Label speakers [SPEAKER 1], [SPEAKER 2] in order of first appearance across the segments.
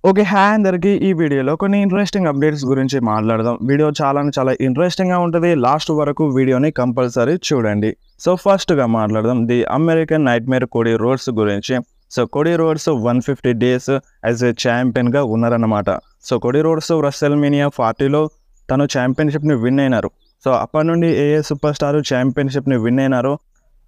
[SPEAKER 1] Okay. Hi అందరికి. ఈ వీడియోలో కొన్ని ఇంట్రెస్టింగ్ అప్డేట్స్ గురించి మాట్లాడదాం. వీడియో చాలా ఇంట్రెస్టింగ్‌గా ఉంటది. లాస్ట్ వరకు వీడియోని కంపల్సరీ చూడండి. సో, ఫస్ట్‌గా మాట్లాడదాం the American nightmare Cody Rhodes గురించి. So, Cody Rhodes 150 days as a ఛాంపియన్‌గా ఉన్నారన్నమాట. సో, కోడీ రోడ్స్ రెస్ల్‌మేనియా 40లో తను ఛాంపియన్‌షిప్‌ని విన్ అయినారు. సో, అప్పటి నుండి ఏ సూపర్ స్టార్ ఛాంపియన్‌షిప్‌ని విన్ అయినారో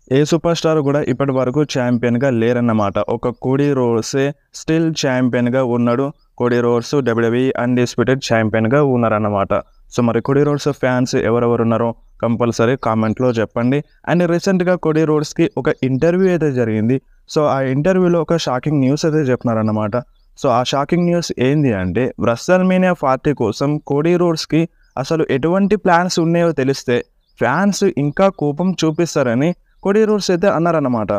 [SPEAKER 1] ఏ సూపర్ స్టార్ కూడా ఇప్పటి వరకు ఛాంపియన్‌గా లేరన్నమాట. ఒక కోడీ రోడ్సే స్టిల్ ఛాంపియన్‌గా ఉన్నాడు. కోడీ రోడ్స్ డబ్ల్యూడబ్ల్యూఈ అన్‌డిస్ప్యూటెడ్ ఛాంపియన్‌గా ఉన్నారన్నమాట. సో, మరి కోడీ రోడ్స్ ఫ్యాన్స్ ఎవరెవరున్నారో కంపల్సరీ కామెంట్‌లో చెప్పండి. అండ్ రీసెంట్‌గా కోడీ రోడ్స్‌కి ఒక ఇంటర్వ్యూ అయితే జరిగింది. సో, ఆ ఇంటర్వ్యూలో ఒక షాకింగ్ న్యూస్ అయితే చెప్తున్నారన్నమాట. సో, ఆ షాకింగ్ న్యూస్ ఏంది అంటే రెస్ల్‌మేనియా 40 కోసం కోడీ రోడ్స్‌కి అసలు ఎటువంటి ప్లాన్స్ ఉన్నాయో తెలిస్తే ఫ్యాన్స్ ఇంకా కోపం చూపిస్తారని కోడీ రోడ్స్ అయితే అన్నారన్నమాట.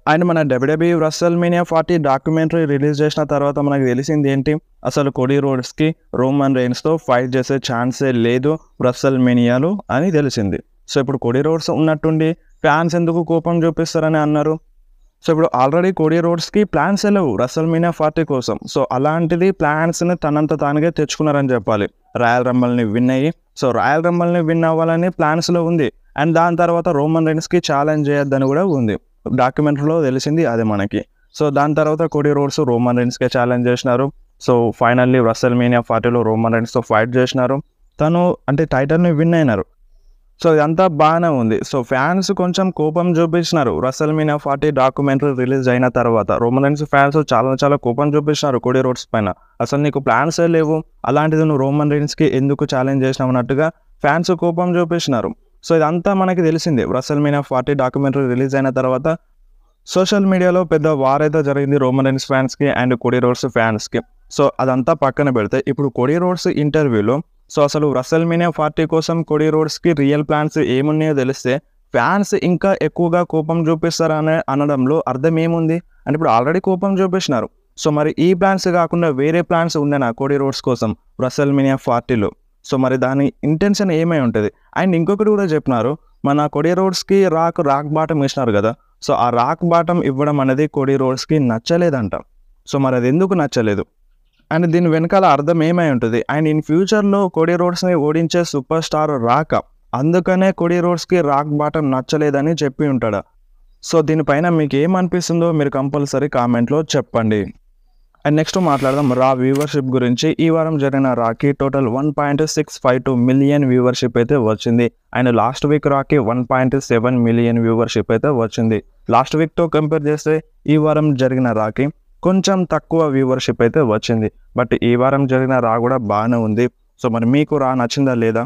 [SPEAKER 1] అండ్ మన డబ్ల్యూడబ్ల్యూఈ రెస్ల్‌మేనియా 40 డాక్యుమెంటరీ రిలీజ్ చేసిన తర్వాత మనకు తెలిసింది ఏంటి? అసలు కోడీ రోడ్స్‌కి రోమన్ రెయిన్స్‌తో ఫైట్ చేసే ఛాన్సే లేదు రెస్ల్‌మేనియాలో అని తెలిసింది. సో, ఇప్పుడు కోడీ రోడ్స్ ఉన్నట్టుండి ఫ్యాన్స్ ఎందుకు కోపం చూపిస్తారని అన్నారు. సో, ఇప్పుడు ఆల్రెడీ కోడీ రోడ్స్‌కి ప్లాన్సే లేవు రెస్ల్‌మేనియా 40 కోసం. సో, అలాంటిది ప్లాన్స్‌ని తనంత తానుగా తెచ్చుకున్నారని చెప్పాలి. రాయల్ రంబల్‌ని విన్ అయ్యి, సో, రాయల్ రంబల్‌ని విన్ అవ్వాలని ప్లాన్స్‌లో ఉంది. అండ్ దాని తర్వాత రోమన్ రెయిన్స్‌కి ఛాలెంజ్ చేయొద్దని కూడా ఉంది. డాక్యుమెంటరీలో తెలిసింది అదే మనకి. సో, దాని తర్వాత కోడీ రోడ్స్ రోమన్ రెయిన్స్‌కే ఛాలెంజ్ చేసినారు. సో, ఫైనల్లీ రెస్ల్‌మేనియా 40లో రోమన్ రెయిన్స్‌తో ఫైట్ చేసినారు. తను అంటే టైటిల్‌ని విన్ అయినారు. సో, ఇదంతా బానే ఉంది. సో, ఫ్యాన్స్ కొంచెం కోపం చూపించినారు. రెస్ల్‌మేనియా 40 డాక్యుమెంటరీ రిలీజ్ అయిన తర్వాత రోమన్ రెయిన్స్ ఫ్యాన్స్ చాలా కోపం చూపించినారు కోడీ రోడ్స్ పైన. అసలు నీకు ప్లాన్సే లేవు. అలాంటిది నువ్వు రోమన్ రెయిన్స్‌కి ఎందుకు ఛాలెంజ్ చేసినావు అన్నట్టుగా ఫ్యాన్స్ కోపం చూపించినారు. సో, ఇదంతా మనకి తెలిసిందే. రెస్ల్‌మేనియా 40 డాక్యుమెంటరీ రిలీజ్ అయిన తర్వాత సోషల్ మీడియాలో పెద్ద వార్ అయితే జరిగింది రోమన్ రెయిన్స్ ఫ్యాన్స్‌కి అండ్ కోడీ రోడ్స్ ఫ్యాన్స్‌కి. సో, అదంతా పక్కన పెడితే ఇప్పుడు కోడీ రోడ్స్ ఇంటర్వ్యూలో సో, అసలు రెస్ల్‌మేనియా 40 కోసం కోడీ రోడ్స్‌కి రియల్ ప్లాన్స్ ఏమున్నాయో తెలిస్తే ఫ్యాన్స్ ఇంకా ఎక్కువగా కోపం చూపిస్తారని అనడంలో అర్థం ఏముంది? అంటే ఇప్పుడు ఆల్రెడీ కోపం చూపించినారు. సో, మరి ఈ ప్లాన్స్ కాకుండా వేరే ప్లాన్స్ ఉండేనా కోడీ రోడ్స్ కోసం రెస్ల్‌మేనియా 40లో? సో, మరి దాని ఇంటెన్షన్ ఏమై ఉంటది? అండ్ ఇంకొకటి కూడా చెప్పినారు. మన కోడీ రోడ్స్‌కి రాక్ బాటమ్ ఏసినారు కదా! సో, ఆ రాక్ బాటమ్ ఇవ్వడం అనేది కోడీ రోడ్స్‌కి నచ్చలేదంట. సో, మరి అది ఎందుకు నచ్చలేదు? అండ్ దీని వెనకాల అర్థం ఏమై ఉంటది? అండ్ ఇన్ ఫ్యూచర్‌లో కోడీ రోడ్స్‌ని ఓడించే సూపర్ స్టార్ రాక, అందుకనే కోడీ రోడ్స్‌కి రాక్ బాటమ్ నచ్చలేదని చెప్పి ఉంటాడా? సో, దీనిపైన మీకేమనిపిస్తుందో మీరు కంపల్సరీ కామెంట్‌లో చెప్పండి. అండ్ నెక్స్ట్ మాట్లాడదాం రా వ్యూవర్‌షిప్ గురించి. ఈ వారం జరిగిన రాకి టోటల్ 1.652 మిలియన్ వ్యూవర్‌షిప్ అయితే వచ్చింది. And last week Rocky 1.7 million viewership అయితే వచ్చింది. లాస్ట్ వీక్‌తో కంపేర్ చేస్తే ఈ వారం జరిగిన రాకి కొంచెం తక్కువ వ్యూవర్‌షిప్ అయితే వచ్చింది. బట్ ఈ వారం జరిగిన రా కూడా బానే ఉంది. సో, మరి మీకు రా నచ్చిందా లేదా?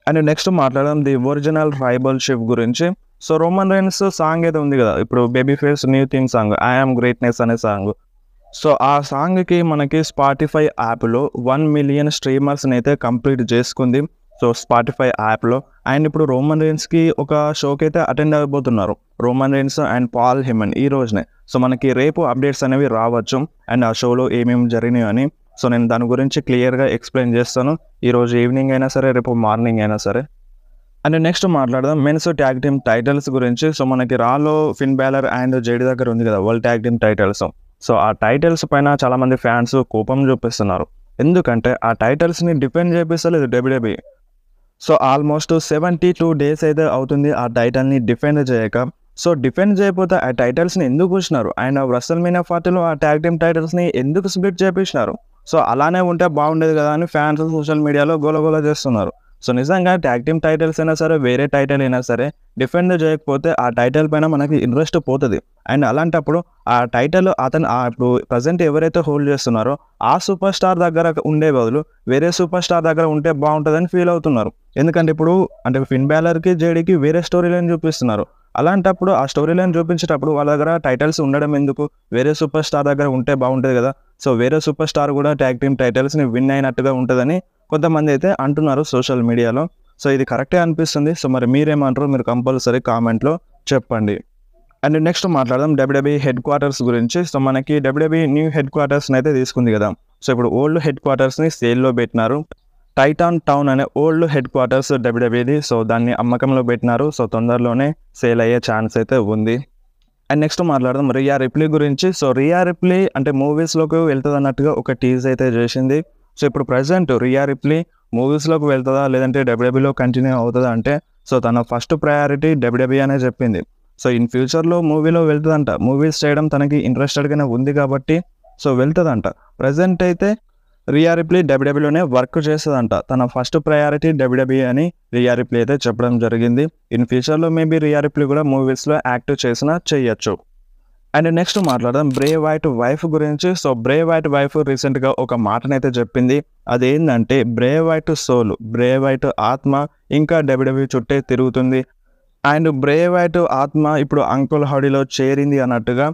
[SPEAKER 1] అండ్ నెక్స్ట్ మాట్లాడదాం ది ఒరిజినల్ ట్రైబల్ షిప్ గురించి. సో, రోమన్ రెయిన్స్ సాంగ్ అయితే ఉంది కదా! ఇప్పుడు baby face new theme song 'I am greatness' అనే సాంగ్. సో, ఆ సాంగ్‌కి మనకి స్పాటిఫై యాప్‌లో 1 మిలియన్ స్ట్రీమర్స్‌నైతే కంప్లీట్ చేసుకుంది. సో, స్పాటిఫై యాప్‌లో. అండ్ ఇప్పుడు రోమన్ రెయిన్స్‌కి ఒక షోకైతే అటెండ్ అవ్వబోతున్నారు. Roman Reigns and Paul Heyman ఈ రోజునే. సో, మనకి రేపు అప్డేట్స్ అనేవి రావచ్చు. అండ్ ఆ షోలో ఏమేమి జరిగినాయి అని. సో, నేను దాని గురించి క్లియర్‌గా ఎక్స్‌ప్లెయిన్ చేస్తాను. ఈరోజు ఈవినింగ్ అయినా సరే, రేపు మార్నింగ్ అయినా సరే. అండ్ నెక్స్ట్ మాట్లాడదాం మెన్స్ ట్యాగ్ టీమ్ టైటిల్స్ గురించి. సో, మనకి రాలో ఫిన్ బాలర్ అండ్ జేడీ దగ్గర ఉంది కదా! World tag team titles. So, ఆ టైటిల్స్ పైన చాలామంది ఫ్యాన్స్ కోపం చూపిస్తున్నారు. ఎందుకంటే ఆ టైటిల్స్‌ని డిఫెండ్ చేపిస్తలేదు డబ్ల్యూడబ్ల్యూఈ. సో, ఆల్మోస్ట్ 72 డేస్ అయితే అవుతుంది ఆ టైటిల్‌ని డిఫెండ్ చేయక. సో, డిఫెండ్ చేయకపోతే ఆ టైటిల్స్‌ని ఎందుకు ఉంచినారు? అండ్ రెస్ల్‌మేనియా 40లో ఆ ట్యాగ్ టీమ్ టైటిల్స్‌ని ఎందుకు స్ప్లిట్ చేపించినారు? సో, అలానే ఉంటే బాగుండేది కదా! అని ఫ్యాన్స్ సోషల్ మీడియాలో గోల చేస్తున్నారు. సో, నిజంగా ట్యాగ్ టీమ్ టైటిల్స్ అయినా సరే, వేరే టైటిల్ అయినా సరే డిఫెండ్ చేయకపోతే ఆ టైటిల్ పైన మనకి ఇంట్రెస్ట్ పోతది. అండ్ అలాంటప్పుడు ఆ టైటిల్ అతను ఇప్పుడు ప్రెజెంట్ ఎవరైతే హోల్డ్ చేస్తున్నారో ఆ సూపర్ స్టార్ దగ్గర ఉండే బదులు వేరే సూపర్ స్టార్ దగ్గర ఉంటే బాగుంటుందని ఫీల్ అవుతున్నారు. ఎందుకంటే ఇప్పుడు అంటే ఫిన్ బాలర్‌కి, జేడీకి వేరే స్టోరీ లైన్ చూపిస్తున్నారు. అలాంటప్పుడు ఆ స్టోరీ లైన్ చూపించేటప్పుడు వాళ్ళ దగ్గర టైటిల్స్ ఉండడం ఎందుకు? వేరే సూపర్ స్టార్ దగ్గర ఉంటే బాగుంటది కదా! సో, వేరే సూపర్ స్టార్ కూడా ట్యాగ్ టీమ్ టైటిల్స్‌ని విన్ అయినట్టుగా ఉంటదని కొంతమంది అయితే అంటున్నారు సోషల్ మీడియాలో. సో, ఇది కరెక్టే అనిపిస్తుంది. సో, మరి మీరేమంటారో మీరు కంపల్సరీ కామెంట్‌లో చెప్పండి. అండ్ నెక్స్ట్ మాట్లాడదాం డబ్ల్యూడబ్ల్యూఈ హెడ్ క్వార్టర్స్ గురించి. సో, మనకి డబ్ల్యూడబ్ల్యూఈ న్యూ హెడ్ క్వార్టర్స్‌ని అయితే తీసుకుంది కదా! సో, ఇప్పుడు ఓల్డ్ హెడ్ క్వార్టర్స్‌ని సేల్‌లో పెట్టినారు. టైటాన్ టౌన్ అనే ఓల్డ్ హెడ్ క్వార్టర్స్ డబ్ల్యూడబ్ల్యూఈది. సో, దాన్ని అమ్మకంలో పెట్టినారు. సో, తొందరలోనే సేల్ అయ్యే ఛాన్స్ అయితే ఉంది. అండ్ నెక్స్ట్ మాట్లాడదాం రియా రిప్లీ గురించి. సో రియా రిప్లీ అంటే మూవీస్లోకి వెళ్తుంది అన్నట్టుగా ఒక టీజ్ అయితే చేసింది. సో ఇప్పుడు ప్రజెంట్ రియా రిప్లీ మూవీస్లోకి వెళ్తుందా లేదంటే డబ్ల్యూడబ్ల్యూలో కంటిన్యూ అవుతుందా అంటే సో తన ఫస్ట్ ప్రయారిటీ డబ్ల్యూడబ్ల్యూ అనే చెప్పింది. సో ఇన్ ఫ్యూచర్లో మూవీలో వెళ్తుందంట. మూవీస్ చేయడం తనకి ఇంట్రెస్టెడ్గానే ఉంది కాబట్టి సో వెళ్తుందంట. ప్రజెంట్ అయితే రియా రిప్లీ డబ్ల్యూడబ్ల్యూలోనే వర్క్ చేస్తుందంట. తన ఫస్ట్ ప్రయారిటీ డబ్ల్యూడబ్ల్యూ అని రియా రిప్లీ అయితే చెప్పడం జరిగింది. ఇన్ ఫ్యూచర్లో మేబీ రియా రిప్లీ కూడా మూవీస్లో యాక్టివ్ చేసినా చేయొచ్చు. అండ్ నెక్స్ట్ మాట్లాడదాం బ్రే వైట్ వైఫ్ గురించి. సో బ్రే వైట్ వైఫ్ రీసెంట్గా ఒక మాటనైతే చెప్పింది. అదేంటంటే బ్రే వైట్ సోల్, బ్రే వైట్ ఆత్మ ఇంకా డబ్ల్యూడబ్ల్యూ చుట్టే తిరుగుతుంది. అండ్ బ్రే వైట్ ఆత్మ ఇప్పుడు అంకుల్ హౌడీలో చేరింది అన్నట్టుగా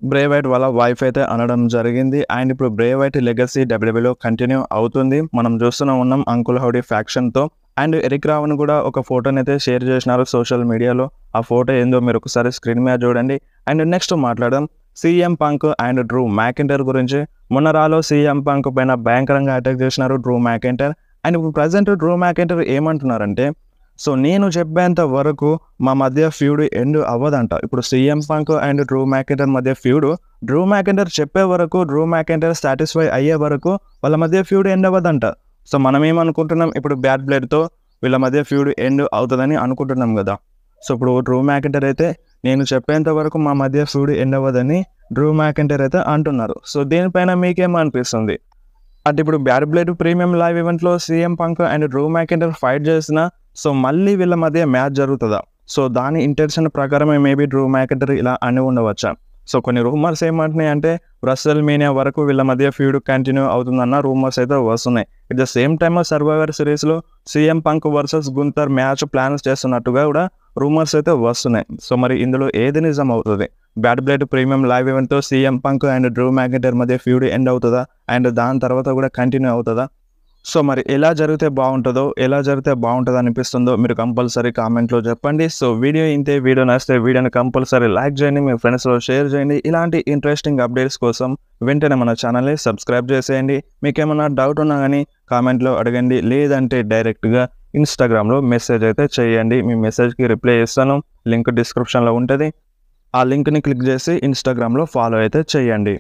[SPEAKER 1] బ్రే వైట్ వాళ్ళ వైఫ్ అయితే అనడం జరిగింది. అండ్ ఇప్పుడు బ్రే వైట్ లెగసీ డబ్ల్యూడబ్ల్యూలో కంటిన్యూ అవుతుంది. మనం చూస్తూనే ఉన్నాం అంకుల్ హౌడీ ఫ్యాక్షన్తో. అండ్ ఎరిక్ రావణ్ కూడా ఒక ఫోటోని అయితే షేర్ చేసినారు సోషల్ మీడియాలో. ఆ ఫోటో ఏందో మీరు ఒకసారి స్క్రీన్ మీద చూడండి. అండ్ నెక్స్ట్ మాట్లాడదాం CM Punk and Drew McIntyre గురించి. మొన్న రాలో సీఎం పంక్ పైన భయంకరంగా అటాక్ చేసినారు డ్రూ మ్యాకింటైర్. అండ్ ఇప్పుడు ప్రజెంట్ డ్రూ మ్యాకింటైర్ ఏమంటున్నారంటే సో నేను చెప్పేంత వరకు మా మధ్య ఫ్యూడ్ ఎండ్ అవ్వదంట. ఇప్పుడు CM Punk and Drew McIntyre మధ్య ఫ్యూడ్ డ్రూ మ్యాకింటైర్ చెప్పే వరకు, డ్రూ మ్యాకింటైర్ సాటిస్ఫై అయ్యే వరకు వాళ్ళ మధ్య ఫ్యూడ్ ఎండ్ అవ్వదంట. సో మనం ఏమనుకుంటున్నాం, ఇప్పుడు బ్యాడ్ బ్లడ్తో వీళ్ళ మధ్య ఫ్యూడ్ ఎండ్ అవుతుందని అనుకుంటున్నాం కదా. సో ఇప్పుడు డ్రూ మ్యాకింటైర్ అయితే నేను చెప్పేంత వరకు మా మధ్య ఫ్యూడ్ ఎండ్ అవ్వదని డ్రూ మ్యాకింటైర్ అయితే అంటున్నారు. సో దీనిపైన మీకేమనిపిస్తుంది? అంటే ఇప్పుడు బ్యాడ్ బ్లడ్ ప్రీమియం లైవ్ ఈవెంట్లో CM Punk and Drew McIntyre fight చేసిన సో మళ్ళీ వీళ్ళ మధ్య మ్యాచ్ జరుగుతుందా? సో దాని ఇంటెన్షన్ ప్రకారమే మేబీ డ్రూ మ్యాకింటైర్ ఇలా అని ఉండవచ్చా? సో కొన్ని రూమర్స్ ఏమంటున్నాయి అంటే రస్సెల్ మీనియా వరకు వీళ్ళ మధ్య ఫ్యూడ్ కంటిన్యూ అవుతుందన్న రూమర్స్ అయితే వస్తున్నాయి. At the same time survivor సిరీస్లో CM punk versus గుంతర్ match plans చేస్తున్నట్టుగా కూడా రూమర్స్ అయితే వస్తున్నాయి. సో మరి ఇందులో ఏది నిజం అవుతుంది? బ్యాడ్ బ్లడ్ ప్రీమియం లైవ్ ఈవెంట్తో CM Punk and Drew McIntyre మధ్య ఫ్యూడ్ ఎండ్ అవుతుందా? అండ్ దాని తర్వాత కూడా కంటిన్యూ అవుతుందా? సో మరి ఎలా జరిగితే బాగుంటుందో, ఎలా జరిగితే బాగుంటుందో అనిపిస్తుందో మీరు కంపల్సరీ కామెంట్లో చెప్పండి. సో వీడియో ఇంతే. వీడియో నచ్చితే వీడియోని కంపల్సరీ లైక్ చేయండి, మీ ఫ్రెండ్స్లో షేర్ చేయండి. ఇలాంటి ఇంట్రెస్టింగ్ అప్డేట్స్ కోసం వెంటనే మన ఛానల్ని సబ్స్క్రైబ్ చేసేయండి. మీకు ఏమైనా డౌట్ ఉన్నా కానీ కామెంట్లో అడగండి, లేదంటే డైరెక్ట్గా ఇన్స్టాగ్రామ్లో మెసేజ్ అయితే చేయండి. మీ మెసేజ్కి రిప్లై ఇస్తాను. లింక్ డిస్క్రిప్షన్లో ఉంటుంది. ఆ లింక్ని క్లిక్ చేసి ఇన్స్టాగ్రామ్లో ఫాలో అయితే చేయండి.